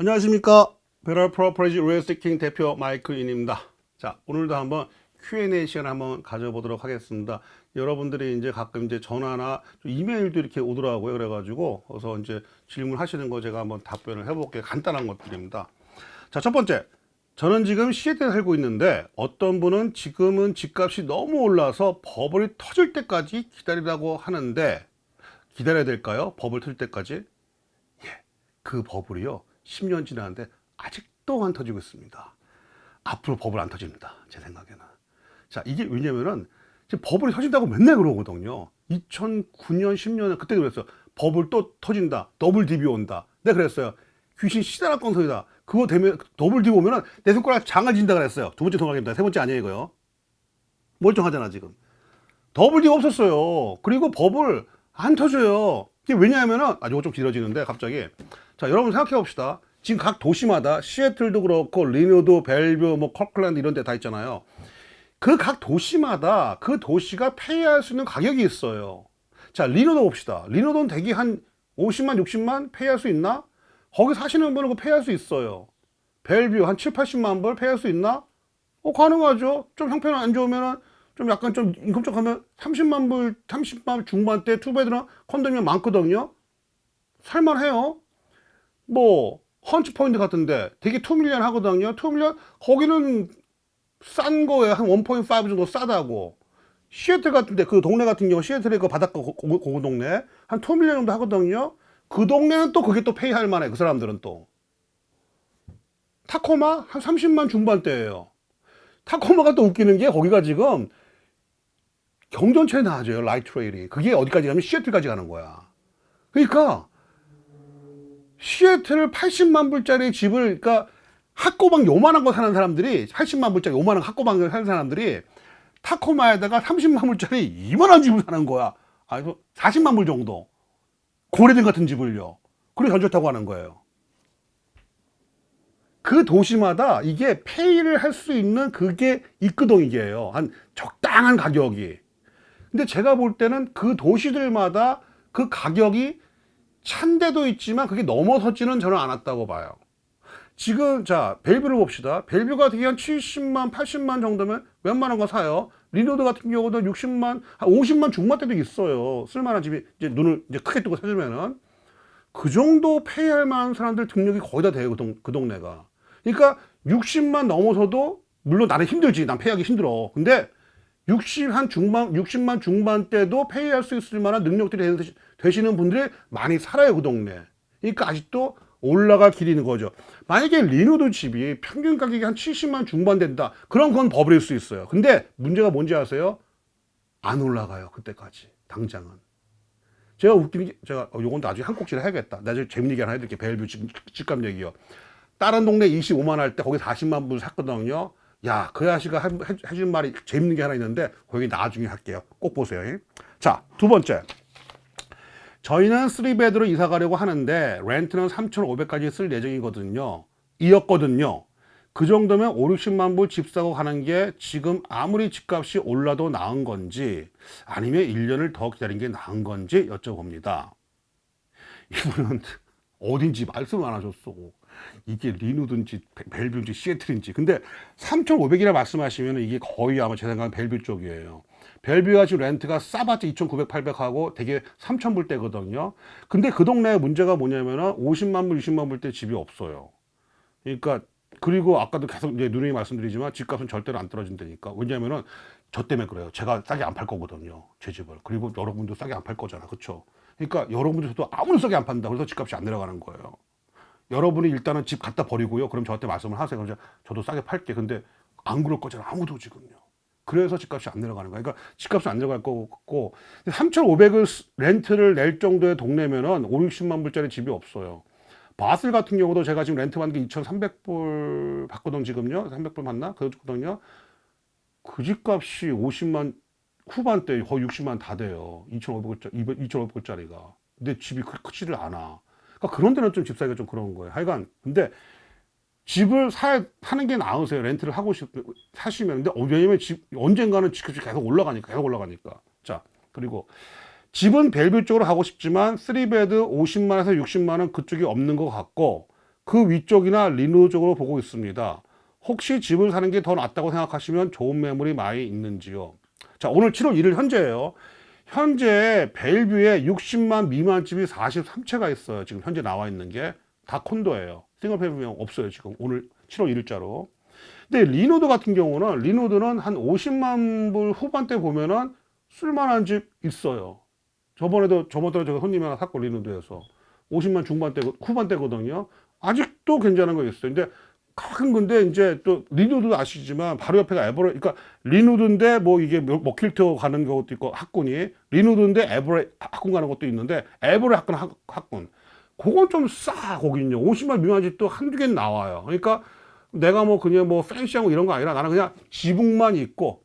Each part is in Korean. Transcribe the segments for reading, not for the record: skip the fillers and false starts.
안녕하십니까. 베럴 프로퍼리지 리얼스테이킹 대표 마이클인입니다. 자, 오늘도 한번 Q&A 시간 한번 가져보도록 하겠습니다. 여러분들이 이제 가끔 이제 전화나 이메일도 이렇게 오더라고요. 그래가지고 어서 이제 질문하시는 거 제가 한번 답변을 해볼게요. 간단한 것들입니다. 자, 첫 번째. 저는 지금 시애틀에 살고 있는데 어떤 분은 지금은 집값이 너무 올라서 버블이 터질 때까지 기다리라고 하는데 기다려야 될까요? 버블 터질 때까지? 그 버블이요 10년 지났는데 아직도 안 터지고 있습니다. 앞으로 버블 안 터집니다. 제 생각에는. 자, 이게 왜냐면은 지금 버블이 터진다고 맨날 그러거든요. 2009년 10년에 그때 그랬어요. 버블 또 터진다. 더블 딥이 온다. 내가 그랬어요. 귀신 시다락건 소리다. 그거 되면 더블 딥 오면은 내 손가락 장아진다 그랬어요. 두 번째 통화입니다. 세 번째 아니에요 이거요. 멀쩡하잖아 지금. 더블 딥 없었어요. 그리고 버블 안 터져요. 이게 왜냐하면은 이거 좀 길어지는데 갑자기. 자, 여러분 생각해 봅시다. 지금 각 도시마다 시애틀도 그렇고 리노도, 벨뷰, 뭐 커클랜드 이런 데 다 있잖아요. 그 각 도시마다 그 도시가 페이할 수 있는 가격이 있어요. 자, 리노도 봅시다. 리노도는 대개 한 50만, 60만 페이할 수 있나? 거기 사시는 분은 그 페이할 수 있어요. 벨뷰 한 7, 80만 불 페이할 수 있나? 가능하죠. 좀 형편 안 좋으면은 좀 약간 좀 인컴 쪽 하면 30만 불, 30만 불 중반대 투베드나 컨도미니엄 많거든요. 살만해요. 뭐 헌치 포인트 같은데 되게 2밀리언 하거든요. 2밀리언 거기는 싼 거에 한 1.5 정도 싸다고. 시애틀 같은데 그 동네 같은 경우 시애틀의 그 바닷가 그 동네 한 2밀리언 정도 하거든요. 그 동네는 또 그게 또 페이할 만해. 그 사람들은 또 타코마 한 30만 중반대예요. 타코마가 또 웃기는 게 거기가 지금 경전철이 나와줘요. 라이트 레일이. 그게 어디까지 가면 시애틀까지 가는 거야. 그러니까 시애틀 80만 불짜리 집을, 그러니까 학고방 요만한 거 사는 사람들이 80만 불짜리 요만한 학고방을 사는 사람들이 타코마에다가 30만 불짜리 이만한 집을 사는 거야. 40만 불 정도. 고래등 같은 집을요. 그리고 견적타고 하는 거예요. 그 도시마다 이게 페이를 할 수 있는 그게 입구동이게요. 한 적당한 가격이. 근데 제가 볼 때는 그 도시들마다 그 가격이 찬 데도 있지만 그게 넘어서지는 저는 않았다고 봐요. 지금 자 벨뷰를 봅시다. 벨뷰가 되게 한 70만 80만 정도면 웬만한 거 사요. 리노드 같은 경우도 60만 한 50만 중반대도 있어요. 쓸만한 집이 이제 눈을 이제 크게 뜨고 찾으면은 그 정도 페이할 만한 사람들 등록이 거의 다 돼요. 그 동네가. 그러니까 60만 넘어서도 물론 나는 힘들지. 난 페이하기 힘들어. 근데 60만 중반대도 페이할 수 있을 만한 능력들이 되시는 분들이 많이 살아요, 그 동네. 그러니까 아직도 올라갈 길이 있는 거죠. 만약에 리노드 집이 평균 가격이 한 70만 중반 된다. 그럼 그건 버블일 수 있어요. 근데 문제가 뭔지 아세요? 안 올라가요, 그때까지. 당장은. 제가 웃기는 게, 제가 요건 나중에 한 꼭지를 해야겠다. 나중에 재밌는 얘기 하나 해드릴게요. 벨뷰 집값 얘기요. 다른 동네 25만 할 때 거기 40만 불 샀거든요. 야, 그 아저씨가 해준 말이 재밌는 게 하나 있는데 거기 나중에 할게요. 꼭 보세요. 자, 두 번째. 저희는 3베드로 이사 가려고 하는데 렌트는 3,500까지 쓸 예정이거든요. 이었거든요. 그 정도면 5, 60만 불 집 사고 가는 게 지금 아무리 집값이 올라도 나은 건지 아니면 1년을 더 기다린 게 나은 건지 여쭤봅니다. 이분은 어딘지 말씀을 안 하셨어. 이게 리누든지 벨뷰인지 시애틀인지. 근데 3,500이라 말씀하시면 이게 거의 아마 제 생각은 벨뷰 쪽이에요. 벨뷰가 지금 렌트가 싸봤자 2,900, 800하고 되게 3,000불대거든요. 근데 그 동네에 문제가 뭐냐면은 50만 불, 60만 불대 집이 없어요. 그러니까 그리고 아까도 계속 이제 누누이 말씀드리지만 집값은 절대로 안 떨어진다니까. 왜냐면은 저 때문에 그래요. 제가 싸게 안 팔 거거든요. 제 집을. 그리고 여러분도 싸게 안 팔 거잖아. 그렇죠? 그러니까 여러분들도 아무리 싸게 안 판다. 그래서 집값이 안 내려가는 거예요. 여러분이 일단은 집 갖다 버리고요. 그럼 저한테 말씀을 하세요. 그럼 저도 싸게 팔게. 근데 안 그럴 거잖아. 아무도 지금요. 그래서 집값이 안 내려가는 거야. 그러니까 집값은 안 내려갈 거고 3,500을 렌트를 낼 정도의 동네면은 5, 60만 불짜리 집이 없어요. 바슬 같은 경우도 제가 지금 렌트 받는 게 2,300불 받거든 지금요. 300불 받나? 그렇거든요. 그 집값이 50만 후반대 거의 60만 다 돼요. 2,500불짜리가. 근데 집이 크지를 않아. 그러니까 그런 데는 좀 집 사기가 좀 그런 거예요. 하여간 근데 집을 사는 게 나으세요. 렌트를 하고 사시면. 근데 왜냐면 언젠가는 집값이 계속 올라가니까. 자, 그리고 집은 벨뷰 쪽으로 하고 싶지만 3베드 50만에서 60만원 그쪽이 없는 것 같고 그 위쪽이나 리노드 쪽으로 보고 있습니다. 혹시 집을 사는 게 더 낫다고 생각하시면 좋은 매물이 많이 있는지요? 자, 오늘 7월 1일 현재예요. 현재 벨뷰에 60만 미만 집이 43채가 있어요. 지금 현재 나와 있는 게 다 콘도예요. 싱글 패밀리 없어요. 지금 오늘 7월 1일자로. 근데 리노드 같은 경우는 리노드는 한 50만 불 후반대 보면은 쓸만한 집 있어요. 저번에 제가 손님 하나 샀고 리노드에서 50만 중반대 후반대거든요. 아직도 괜찮은 거 있어요. 근데 가끔 근데 이제 또 리노드도 아시지만 바로 옆에가 에버레, 그러니까 리노드인데 뭐 이게 머킬트 가는 것도 있고 학군이 리노드인데 에버레 학군 가는 것도 있는데 에버레 학군 그건 좀 싸 거긴요. 50만 미만 집도 한두 개는 나와요. 그러니까 내가 뭐 그냥 뭐 팬시하고 이런 거 아니라 나는 그냥 지붕만 있고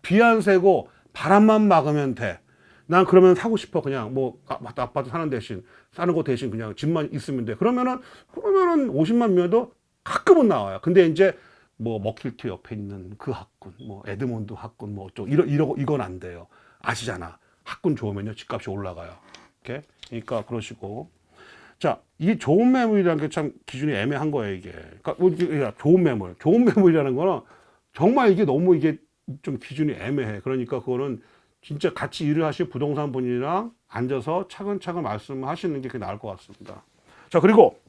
비 안 새고 바람만 막으면 돼. 난 그러면 사고 싶어. 그냥 뭐 아파트 사는 대신 사는 거 대신 그냥 집만 있으면 돼. 그러면은 50만 미만도 가끔은 나와요. 근데 이제 뭐 머킬트 옆에 있는 그 학군, 뭐 에드몬드 학군, 뭐 좀 이건 안 돼요. 아시잖아. 학군 좋으면요 집값이 올라가요. 오케이? 그러니까 그러시고. 자, 이게 좋은 매물이라는 게 참 기준이 애매한 거예요, 이게. 그러니까 좋은 매물이라는 거는 정말 이게 너무 이게 좀 기준이 애매해. 그러니까 그거는 진짜 같이 일을 하실 부동산 분이랑 앉아서 차근차근 말씀하시는 게 나을 것 같습니다. 자, 그리고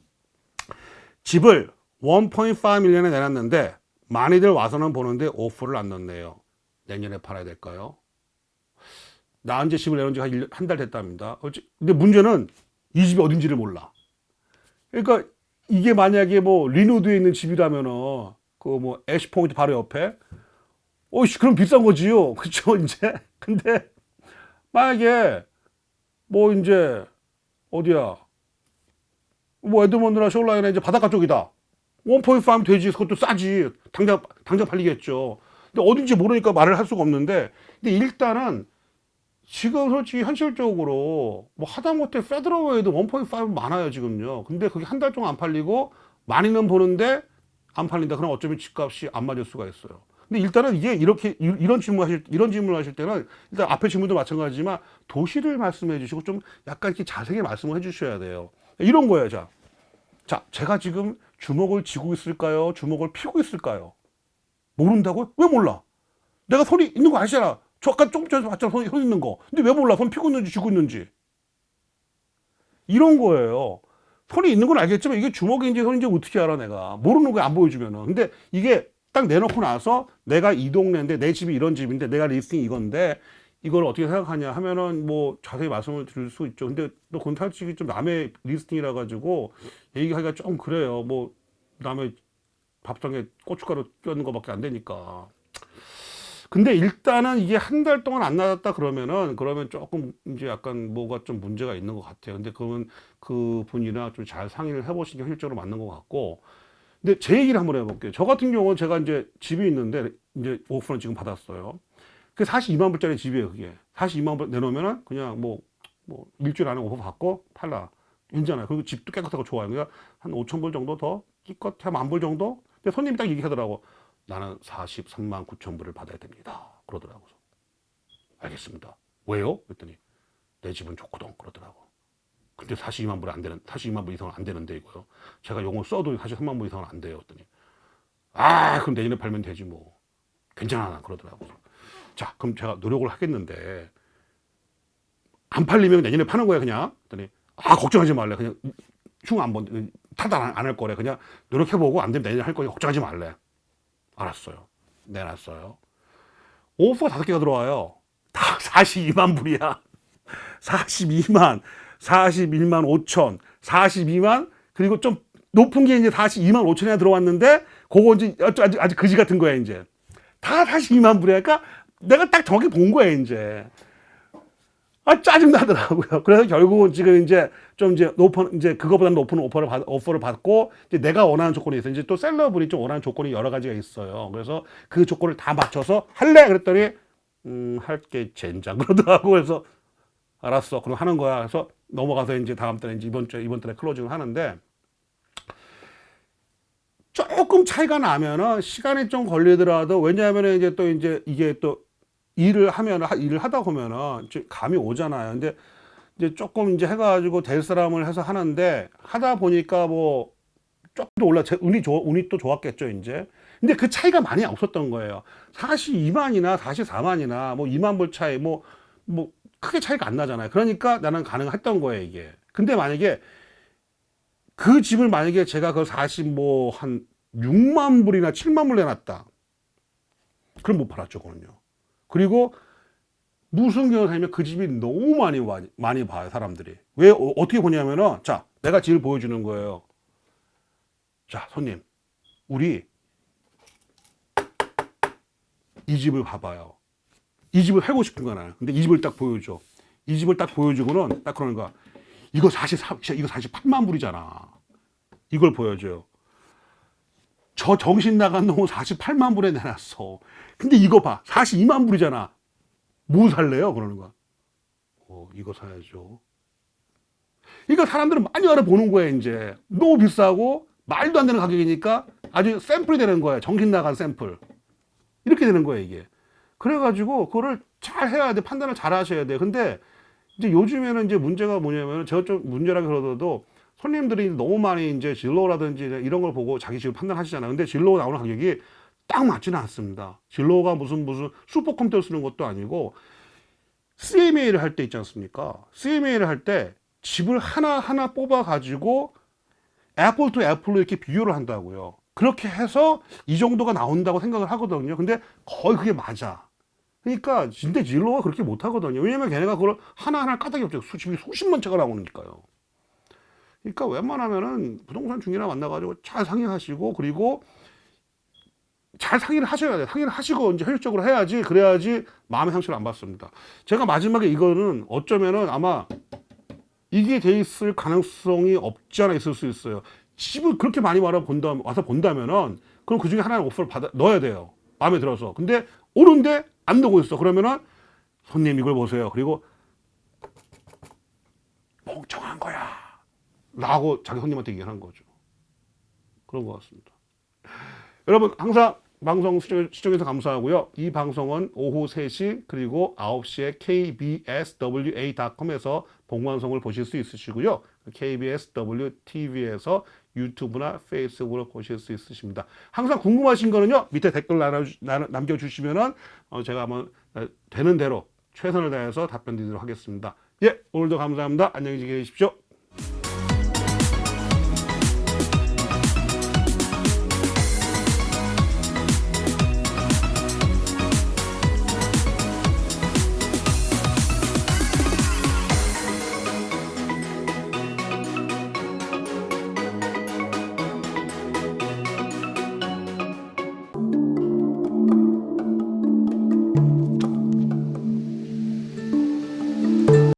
집을 1.5밀리언에 내놨는데 많이들 와서는 보는데 오프를 안 넣네요. 내년에 팔아야 될까요? 나 이제 집을 내놓은 지 한 달 됐답니다. 근데 문제는 이 집이 어딘지를 몰라. 그러니까 이게 만약에 뭐 리노드에 있는 집이라면은 그 뭐 애쉬포인트 바로 옆에 그럼 비싼 거지요. 그쵸 이제. 근데 만약에 뭐 이제 어디야 뭐 에드먼드나 숄라이나 이제 바닷가 쪽이다. 1.5 되지. 그것도 싸지. 당장 팔리겠죠. 근데 어딘지 모르니까 말을 할 수가 없는데, 근데 일단은 지금 솔직히 현실적으로 뭐 하다못해 페더러웨이도 1.5 많아요 지금요. 근데 그게 한 달 동안 안 팔리고 많이는 보는데 안 팔린다. 그럼 어쩌면 집값이 안 맞을 수가 있어요. 근데 일단은 이게 이런 질문을 하실 때는 일단 앞에 질문도 마찬가지지만 도시를 말씀해 주시고 좀 약간 이렇게 자세히 말씀을 해 주셔야 돼요. 이런 거예요. 자, 제가 지금 주먹을 쥐고 있을까요? 주먹을 피고 있을까요? 모른다고요? 왜 몰라? 내가 손이 있는 거 아시잖아. 저 아까 조금 전에 봤잖아. 손 있는 거. 근데 왜 몰라? 손 피고 있는지 쥐고 있는지. 이런 거예요. 손이 있는 건 알겠지만 이게 주먹인지 손인지 어떻게 알아 내가. 모르는 거야 안 보여주면은. 근데 이게 딱 내놓고 나서 내가 이 동네인데 내 집이 이런 집인데 내가 리스팅 이건데 이걸 어떻게 생각하냐 하면은 뭐 자세히 말씀을 드릴 수 있죠. 근데 또 그건 솔직히 좀 남의 리스팅이라 가지고 얘기하기가 좀 그래요. 뭐 남의 밥상에 고춧가루 껴는 거밖에 안 되니까. 근데 일단은 이게 한 달 동안 안 나왔다 그러면 조금 이제 약간 뭐가 좀 문제가 있는 것 같아요. 근데 그러면 그 분이랑 좀 잘 상의를 해보시는 게 실적으로 맞는 것 같고. 근데 제 얘기를 한번 해볼게요. 저 같은 경우는 제가 이제 집이 있는데 이제 오프는 지금 받았어요. 그 42만 불짜리 집이에요, 그게. 42만 불 내놓으면은 그냥 뭐 일주일 안에 오프 받고 팔라. 괜찮아요. 그리고 집도 깨끗하고 좋아요. 그러니까 한 5천 불 정도 더 기껏해 10,000불 정도? 근데 손님이 딱 얘기하더라고. 나는 43만 9천 불을 받아야 됩니다. 그러더라고. 알겠습니다. 왜요? 그랬더니 내 집은 좋거든. 그러더라고. 근데 42만 불 이상은 안 되는데 이거요. 제가 용을 써도 43만 불 이상은 안 돼요. 그랬더니 그럼 내년에 팔면 되지 뭐. 괜찮아. 그러더라고. 자, 그럼 제가 노력을 하겠는데 안 팔리면 내년에 파는 거야 그냥. 그랬더니 걱정하지 말래. 그냥 타다 안 할 거래. 그냥 노력해보고 안 되면 내년에 할 거니까 걱정하지 말래. 알았어요. 내놨어요. 오퍼가 5개가 들어와요. 다 42만 불이야. 42만, 41만 5천, 42만, 그리고 좀 높은 게 이제 42만 5천이나 들어왔는데, 그거 이제 아주 그지 같은 거야, 이제. 다 42만 불이야. 그러니까 내가 딱 정확히 본 거야, 이제. 짜증나더라고요. 그래서 결국은 지금 이제 좀 이제 그거보다 높은 오퍼를 받고 이제 내가 원하는 조건이 있어요. 이제 또 셀러분이 좀 원하는 조건이 여러 가지가 있어요. 그래서 그 조건을 다 맞춰서 할래? 그랬더니 할게 젠장 그러더라고. 그래서 알았어. 그럼 하는 거야. 그래서 넘어가서 이제 다음 달에 이제 이번 달에 클로징을 하는데 조금 차이가 나면은 시간이 좀 걸리더라도 왜냐하면 이제 이게 또 일을 하다 보면은 감이 오잖아요. 근데 이제 조금 이제 해가지고 될 사람을 해서 하는데 하다 보니까 뭐 조금 더 올라, 운이 또 좋았겠죠, 이제. 근데 그 차이가 많이 없었던 거예요. 42만이나 44만이나 뭐 2만 불 차이, 뭐 크게 차이가 안 나잖아요. 그러니까 나는 가능했던 거예요, 이게. 근데 만약에 그 집을 만약에 제가 그 40한 6만 불이나 7만 불 내놨다. 그럼 못 팔았죠, 그거는요. 그리고 무슨 경우가 되면 그 집이 너무 많이 봐요, 사람들이. 왜, 어떻게 보냐면은, 자, 내가 집을 보여주는 거예요. 자, 손님, 우리 이 집을 봐봐요. 이 집을 살고 싶은 거잖아요. 근데 이 집을 딱 보여줘. 이 집을 딱 보여주고는 딱 그러는 거야. 이거 48만 불이잖아. 이걸 보여줘요. 저 정신 나간 놈은 48만 불에 내놨어. 근데 이거 봐. 42만 불이잖아. 뭐 살래요? 그러는 거야. 이거 사야죠. 그러니까 사람들은 많이 알아보는 거예요, 이제. 너무 비싸고 말도 안 되는 가격이니까 아주 샘플이 되는 거예요. 정신 나간 샘플. 이렇게 되는 거예요, 이게. 그래가지고 그거를 잘 해야 돼. 판단을 잘 하셔야 돼. 근데 이제 요즘에는 이제 문제가 뭐냐면, 제가 좀 문제라고 그러더라도 손님들이 너무 많이 이제 진로라든지 이런 걸 보고 자기 집을 판단하시잖아요. 근데 진로 나오는 가격이 딱 맞지는 않습니다. 진로가 무슨 슈퍼컴퓨터 쓰는 것도 아니고, CMA를 할 때 있지 않습니까? CMA를 할 때 집을 하나하나 뽑아가지고 애플 투 애플로 이렇게 비교를 한다고요. 그렇게 해서 이 정도가 나온다고 생각을 하거든요. 근데 거의 그게 맞아. 그러니까 진짜 진로가 그렇게 못하거든요. 왜냐면 걔네가 그걸 하나하나 까닭이 없죠. 집이 수십만 채가 나오니까요. 그러니까 웬만하면은 부동산 중개나 만나가지고 잘 상의하시고, 그리고 잘 상의를 하셔야 돼요. 상의를 하시고 이제 현실적으로 해야지, 그래야지 마음의 상처를 안 받습니다. 제가 마지막에 이거는 어쩌면은 아마 이게 돼 있을 가능성이 없지 않아 있을 수 있어요. 집을 그렇게 많이 와서 본다면은, 그럼 그 중에 하나는 오퍼를 넣어야 돼요. 마음에 들어서. 근데 오는데 안 넣고 있어. 그러면은, 손님 이걸 보세요. 그리고 멍청한 거야 라고 자기 손님한테 얘기하는 거죠. 그런 것 같습니다. 여러분, 항상 방송 시청해주셔서 감사하고요. 이 방송은 오후 3시 그리고 9시에 kbswa.com에서 봉방송을 보실 수 있으시고요. KBSW TV에서 유튜브나 페이스북으로 보실 수 있으십니다. 항상 궁금하신 거는요, 밑에 댓글 남겨주시면은 제가 한번 되는 대로 최선을 다해서 답변 드리도록 하겠습니다. 예, 오늘도 감사합니다. 안녕히 계십시오.